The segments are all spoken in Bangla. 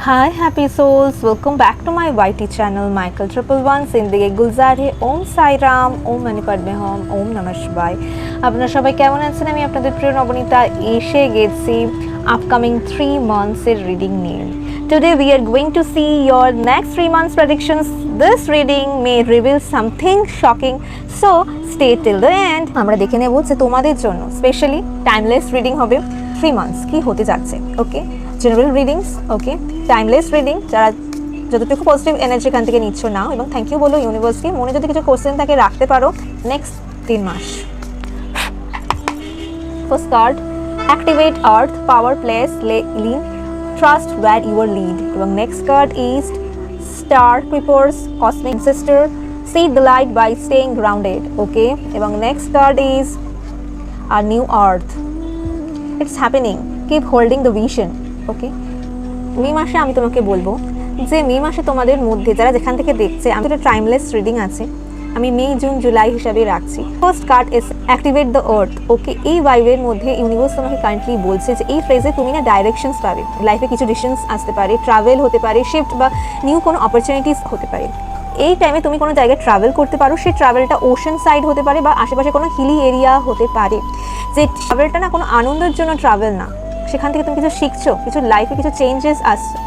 Hi happy souls, welcome back to my YT channel Michael 111 जिंदगी गुलजार है ओम साई राम ओम मणि पद्मे होम ओम नमः शिवाय। আপনারা সবাই কেমন আছেন? আমি আপনাদের প্রিয় নবনীতা এসে গেছি আপকামিং 3 months এর রিডিং নিয়ে। Today we are going to see your next 3 months predictions. This reading may reveal something shocking, so stay till the end. আমরা দেখে নেব যে তোমাদের জন্য স্পেশালি টাইমলেস রিডিং হবে 3 months কি হতে যাচ্ছে। ওকে, জেনারেল রিডিংস, ওকে, টাইমলেস রিডিং। যারা যতটুকু পজিটিভ এনার্জি এখান থেকে নিচ্ছ নাও এবং থ্যাংক ইউ বলো ইউনিভার্সকে। মনে যদি কিছু কোশ্চেন থাকে রাখতে পারো নেক্সট 3 মাস। First card, activate earth power place lean trust where your lead. এবং next card is star creepers cosmic sister see the light by staying grounded. Okay, এবং next card is a new earth, it's happening, keep holding the vision. Okay, May মাসে আমি তোমাকে বলবো যে মে মাসে তোমাদের মধ্যে যারা যেখান থেকে দেখছে, আমি একটা টাইমলেস রিডিং আছে, আমি মে জুন জুলাই হিসাবে রাখছি। First card is activate the earth. Okay, এই ভাইবের মধ্যে ইউনিভার্স তোমাকে কারেন্টলি বলছে যে এই ফ্রেজে তুমি না ডাইরেকশনস পাবে, লাইফে কিছু ডিসিশনস আসতে পারে, ট্রাভেল হতে পারে, শিফট বা নিউ কোনো অপরচুনিটিস হতে পারে। এই টাইমে তুমি কোনো জায়গায় ট্রাভেল করতে পারো, সেই ট্রাভেলটা ওশান সাইড হতে পারে বা আশেপাশে কোনো হিলি এরিয়া হতে পারে। যে ট্রাভেলটা না কোনো আনন্দের জন্য ট্রাভেল না, সেখান থেকে তুমি কিছু শিখছো, কিছু লাইফে কিছু চেঞ্জেস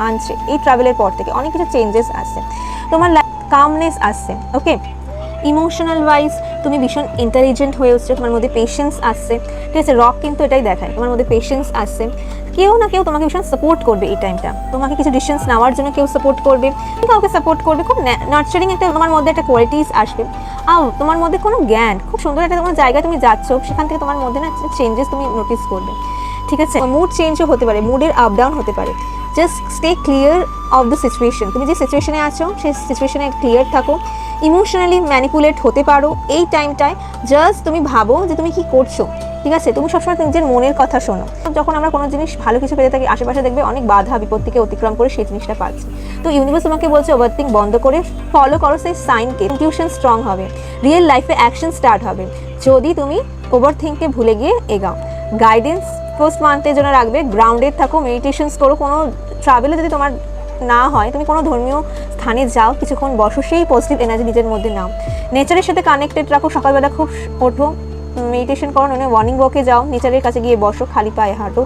আনছে। এই ট্রাভেলের পর থেকে অনেক কিছু চেঞ্জেস আসছে, তোমার লাইফ কামনেস আসছে। ওকে, ইমোশনাল ওয়াইজ তুমি ভীষণ ইন্টেলিজেন্ট হয়ে উঠছো, তোমার মধ্যে পেশেন্স আসছে। ঠিক আছে, রক কিন্তু এটাই দেখায়, তোমার মধ্যে পেশেন্স আসছে। কেউ না কেউ তোমাকে ভীষণ সাপোর্ট করবে এই টাইমটা, তোমাকে কিছু ডিসিশনস নেওয়ার জন্য কেউ সাপোর্ট করবে, কাউকে সাপোর্ট করবে, খুব নার্চারিং একটা তোমার মধ্যে একটা কোয়ালিটিস আসবে। আর তোমার মধ্যে কোনো জ্ঞান, খুব সুন্দর একটা কোনো জায়গায় তুমি যাচ্ছ, সেখান থেকে তোমার মধ্যে না চেঞ্জেস তুমি নোটিস করবে। ঠিক আছে, মুড চেঞ্জও হতে পারে, মুডের আপ ডাউন হতে পারে। Just stay clear of the situation, তুমি যে সিচুয়েশনে আছো সেই সিচুয়েশনে ক্লিয়ার থাকো। ইমোশনালি ম্যানিপুলেট হতে পারো এই টাইমটায়, জাস্ট তুমি ভাবো যে তুমি কি করছো। ঠিক আছে, তুমি সবসময় নিজের মনের কথা শোনো। যখন আমরা কোনো জিনিস ভালো কিছু পেতে থাকি, আশেপাশে দেখবে অনেক বাধা বিপত্তিকে অতিক্রম করে সেই জিনিসটা পাচ্ছি। তো ইউনিভার্স তোমাকে বলছে ওভারথিঙ্ক বন্ধ করে ফলো করো সেই সাইনকে, ইনটিউশন স্ট্রং হবে, রিয়েল লাইফে অ্যাকশন স্টার্ট হবে যদি তুমি ওভারথিঙ্ককে ভুলে গিয়ে এগাও। গাইডেন্স ফার্স্ট মান্থের জন্য রাখবে, গ্রাউন্ডেড থাকো, মেডিটেশনস করো। কোনো ট্রাভেলে যদি তোমার না হয়, তুমি কোনো ধর্মীয় স্থানে যাও, কিছুক্ষণ বসো, সেই পজিটিভ এনার্জি নিজের মধ্যে নাও। নেচারের সাথে কানেক্টেড রাখো, সকালবেলা খুব ওঠো, মেডিটেশন করো, নয় মর্নিং ওয়াকে যাও, নেচারের কাছে গিয়ে বসো, খালি পায়ে হাঁটো,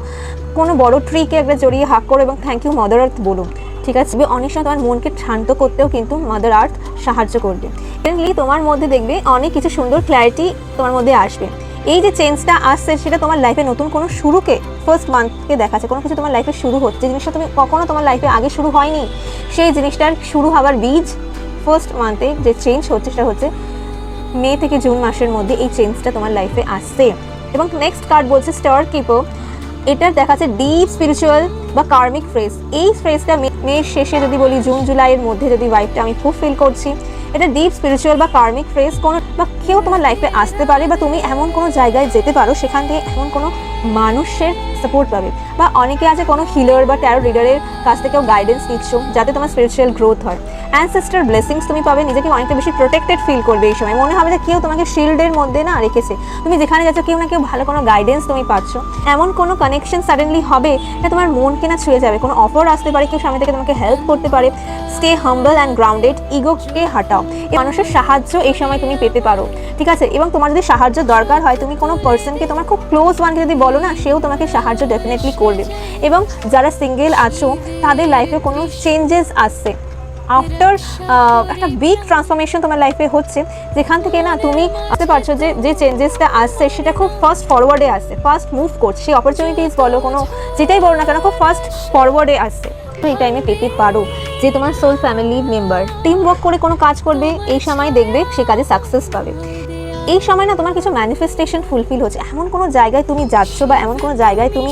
কোনো বড় ট্রিকে একটা জড়িয়ে হাঁক করো এবং থ্যাংক ইউ মাদার আর্থ বলুন। ঠিক আছে, অনেক সময় তোমার মনকে শান্ত করতেও কিন্তু মাদার আর্থ সাহায্য করবে। ফ্রেন্ডলি তোমার মধ্যে দেখবে অনেক কিছু সুন্দর ক্ল্যারিটি তোমার মধ্যে আসবে। এই যে চেঞ্জটা আসছে সেটা তোমার লাইফে নতুন কোনো শুরুকে ফার্স্ট মান্থকে দেখাচ্ছে, কোনো কিছু তোমার লাইফে শুরু হচ্ছে, যে জিনিসটা তুমি কখনো তোমার লাইফে আগে শুরু হয়নি, সেই জিনিসটার শুরু হওয়ার বীজ ফার্স্ট মান্থে যে চেঞ্জ হচ্ছে সেটা হচ্ছে মে থেকে জুন মাসের মধ্যে এই চেঞ্জটা তোমার লাইফে আসছে। এবং নেক্সট কার্ড বলছে স্টার কিপার, এটার দেখাচ্ছে ডিপ স্পিরিচুয়াল বা কার্মিক ফ্রেজ। এই ফ্রেজটা মের শেষে যদি বলি, জুন জুলাইয়ের মধ্যে যদি ভাইবটা আমি খুব ফিল করছি, এটা ডিপ স্পিরিচুয়াল বা কার্মিক ফ্রেজ। কোনো বা কেউ তোমার লাইফে আসতে পারে বা তুমি এমন কোনো জায়গায় যেতে পারো, সেখান থেকে এমন কোনো মানুষের সাপোর্ট পাবে। বা অনেকে আছে কোনো হিলার বা ট্যারো রিডারের কাছ থেকেও গাইডেন্স নিচ্ছ যাতে তোমার স্পিরিচুয়াল গ্রোথ হয়। অ্যানসেস্টার ব্লেসিংস তুমি পাবে, নিজেকে অনেকটা বেশি প্রোটেক্টেড ফিল করবে এই সময়। মনে হবে যে কেউ তোমাকে শিল্ডের মধ্যে না রেখেছে, তুমি যেখানে যাচ্ছ কেউ না কেউ ভালো কোনো গাইডেন্স তুমি পাচ্ছ। এমন কোনো কানেকশন সাডেনলি হবে না তোমার মনকে না ছুঁয়ে যাবে, কোনো অফার আসতে পারে, কেউ সামনে থেকে তোমাকে হেল্প করতে পারে। স্টে হাম্বল অ্যান্ড গ্রাউন্ডেড, ইগোকে হাটাও, এই মানুষের সাহায্য এই সময় তুমি পেতে পারো। ঠিক আছে, এবং তোমার যদি সাহায্য দরকার হয়, তুমি কোনো পার্সনকে, তোমার খুব ক্লোজ ওয়ানকে যদি বলো না, সেও তোমাকে সাহায্য ডেফিনেটলি করবে। এবং যারা সিঙ্গেল আছো তাদের লাইফে কোনো চেঞ্জেস আসছে, আফটার একটা বিগ ট্রান্সফরমেশন তোমার লাইফে হচ্ছে, যেখান থেকে না তুমি বুঝতে পারছো যে যে চেঞ্জেসটা আসছে সেটা খুব ফাস্ট ফরওয়ার্ডে আসছে, ফাস্ট মুভ করছে। সেই অপরচুনিটিস বলো, কোনো যেটাই বলো না কেন, খুব ফাস্ট ফরওয়ার্ডে আসছে। তো এই টাইমে পেতে পারো যে তোমার soul family member team work করে কোনো কাজ করবে, এই সময় দেখবে সে কাজে সাকসেস পাবে। এই সময় না তোমার কিছু ম্যানিফেস্টেশন ফুলফিল হচ্ছে, এমন কোনো জায়গায় তুমি যাচ্ছ বা এমন কোনো জায়গায় তুমি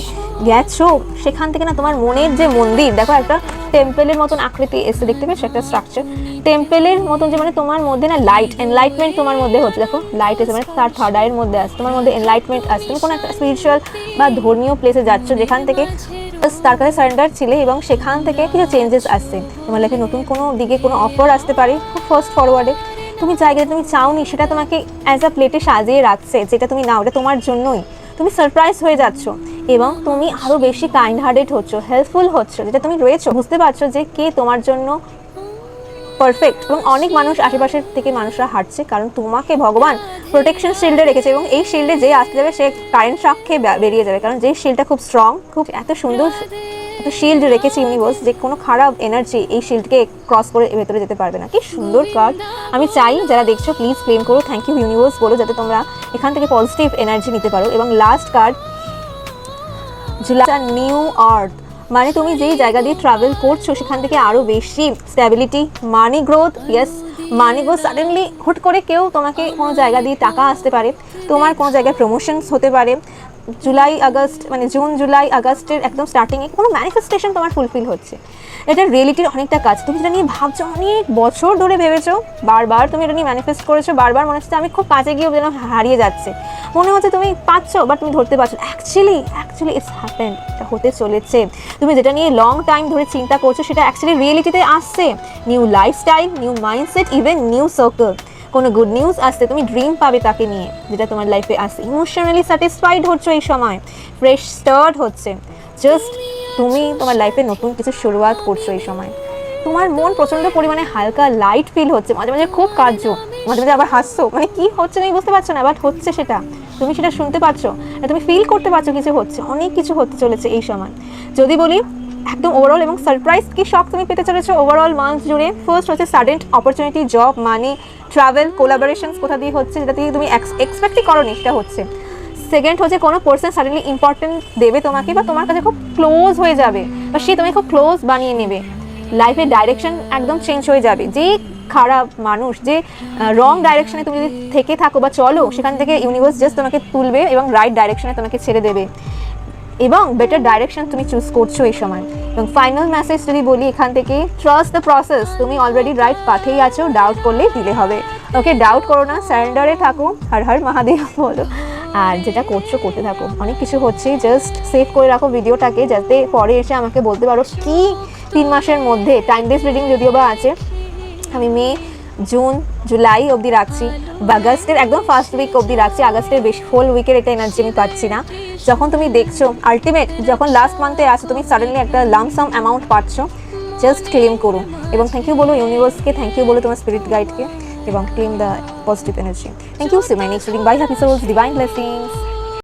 গেছো, সেখান থেকে না তোমার মনের যে মন্দির, দেখো একটা টেম্পেলের মতন আকৃতি এসে, দেখতে পেয়েছো একটা স্ট্রাকচার টেম্পেলের মতন, যে মানে তোমার মধ্যে না লাইট এনলাইটমেন্ট তোমার মধ্যে হচ্ছে। দেখো লাইট এসে মানে তার থার্ড আইয়ের মধ্যে আসছে, তোমার মধ্যে এনলাইটমেন্ট আসছে। তুমি কোনো একটা স্পিরিচুয়াল বা ধর্মীয় প্লেসে যাচ্ছ, যেখান থেকে তার কাছে সারেন্ডার ছিলে এবং সেখান থেকে কিছু চেঞ্জেস আসছে তোমার লাইফে, নতুন কোনো দিকে কোনো অফার আসতে পারে খুব ফার্স্ট ফরওয়ার্ডে। তুমি জায়গায় তুমি চাওনি সেটা তোমাকে অ্যাজ আ প্লেটে সাজিয়ে রাখছে, যেটা তুমি নাও, ওটা তোমার জন্যই, তুমি সারপ্রাইজ হয়ে যাচ্ছ। এবং তুমি আরও বেশি কাইন্ড হার্টেড হচ্ছ, হেল্পফুল হচ্ছ, যেটা তুমি রয়েছো, বুঝতে পারছো যে কে তোমার জন্য পারফেক্ট। এবং অনেক মানুষ আশেপাশের থেকে মানুষরা হাঁটছে কারণ তোমাকে ভগবান প্রোটেকশন শিল্ডে রেখেছে, এবং এই শিল্ডে যে আসতে যাবে সে কারেন্ট শক খেয়ে বেরিয়ে যাবে, কারণ যে শিল্ডটা খুব স্ট্রং, খুব এত সুন্দর একটা শিল্ড রেখেছে ইউনিভার্স যে কোনো খারাপ এনার্জি এই শিল্ডকে ক্রস করে ভেতরে যেতে পারবে না। কি সুন্দর কার্ড। আমি চাই যারা দেখছো প্লিজ ক্লেম করো, থ্যাংক ইউ ইউনিভার্স বলো, যাতে তোমরা এখান থেকে পজিটিভ এনার্জি নিতে পারো। এবং লাস্ট কার্ড জুলাই, নিউ আর্থ, মানে তুমি যেই জায়গা দিয়ে ট্রাভেল করছো সেখান থেকে আরও বেশি স্ট্যাবিলিটি, মানি গ্রোথ। ইয়েস, মানি গ্রোথ। সাডেনলি হুট করে কেউ তোমাকে কোনো জায়গা দিয়ে টাকা আসতে পারে, তোমার কোনো জায়গায় প্রমোশনস হতে পারে। জুলাই আগস্ট মানে জুন জুলাই আগস্টের একদম স্টার্টিংয়ে কোনো ম্যানিফেস্টেশন তোমার ফুলফিল হচ্ছে। এটা রিয়েলিটির অনেকটা কাজ। তুমি যেটা নিয়ে ভাবছো, অনেক বছর ধরে ভেবেছো, বারবার তুমি এটা নিয়ে ম্যানিফেস্ট করেছো, বারবার মনে হচ্ছে আমি খুব কাছে গিয়েও যেন হারিয়ে যাচ্ছে, মনে হচ্ছে তুমি পাচ্ছ বাট তুমি ধরতে পারছো। অ্যাকচুয়ালি ইটস হ্যাপেন্ড, এটা হতে চলেছে। তুমি যেটা নিয়ে লং টাইম ধরে চিন্তা করছো সেটা অ্যাকচুয়ালি রিয়েলিটিতে আসছে। New lifestyle, new mindset, even new circle, কোনো গুড নিউজ আসছে, তুমি ড্রিম পাবে তাকে নিয়ে যেটা তোমার লাইফে আসছে। ইমোশনালি স্যাটিসফাইড হচ্ছ এই সময়, ফ্রেশ স্টার্ট হচ্ছে, জাস্ট তুমি তোমার লাইফে নতুন কিছু শুরুয়াত করছো এই সময়। তোমার মন প্রচণ্ড পরিমাণে হালকা লাইট ফিল হচ্ছে, মাঝে মাঝে খুব কাঁদছো, মাঝে মাঝে আবার হাসছো, মানে কি হচ্ছে তুমি বুঝতে পারছো না, বাট হচ্ছে সেটা, তুমি সেটা শুনতে পাচ্ছ, তুমি ফিল করতে পারছো কিছু হচ্ছে, অনেক কিছু হতে চলেছে এই সময়। যদি বলি একদম ওভারঅল এবং সারপ্রাইজ কি শখ তুমি পেতে চলেছো ওভারঅল মান্থ জুড়ে। ফার্স্ট হচ্ছে সাডেন অপরচুনিটি, জব, মানি, ট্রাভেল, কোলাবোরেশনস কোথা দিয়ে হচ্ছে যেটা থেকে তুমি এক্সপেক্টই করো নি সেটা হচ্ছে। সেকেন্ড হচ্ছে কোনো পার্সন সাডেনলি ইম্পর্টেন্ট দেবে তোমাকে, বা তোমার কাছে খুব ক্লোজ হয়ে যাবে, বা সে তোমাকে খুব ক্লোজ বানিয়ে নেবে। লাইফের ডাইরেকশন একদম চেঞ্জ হয়ে যাবে। যে খারাপ মানুষ, যে রং ডাইরেকশনে তুমি যদি থেকে থাকো বা চলো, সেখান থেকে ইউনিভার্স জাস্ট তোমাকে তুলবে এবং রাইট ডাইরেকশনে তোমাকে ছেড়ে দেবে, এবং বেটার ডাইরেকশন তুমি চুজ করছো এই সময়। এবং ফাইনাল মেসেজ যদি বলি এখান থেকে, ট্রাস্ট দ্য প্রসেস, তুমি অলরেডি রাইট পাথেই আছো, ডাউট করলে দিলে হবে। ওকে, ডাউট করো না, সারেন্ডারে থাকো, হর হর মহাদেব বলো, আর যেটা করছো করতে থাকো। অনেক কিছু হচ্ছে, জাস্ট সেভ করে রাখো ভিডিওটাকে, যাতে পরে এসে আমাকে বলতে পারো কি 3 মাসের মধ্যে টাইম বেস রিডিং যদিও বা আছে, আমি মে, জুন, জুলাই অবধি রাখছি, আগস্টের একদম ফার্স্ট উইক অবধি রাখছি, আগস্টের বেশি হোল উইকের এটা এনার্জি আমি পাচ্ছি না। যখন তুমি দেখছো আলটিমেট, যখন লাস্ট মান্থে আসো তুমি সাডেনলি একটা লামসাম অ্যামাউন্ট পাচ্ছ, জাস্ট ক্লেম করো এবং থ্যাংক ইউ বলো ইউনিভার্সকে, থ্যাংক ইউ বলো তোমার স্পিরিট গাইডকে, এবং claim the positive energy. Thank you. See my next reading. Bye, happy souls, divine blessings.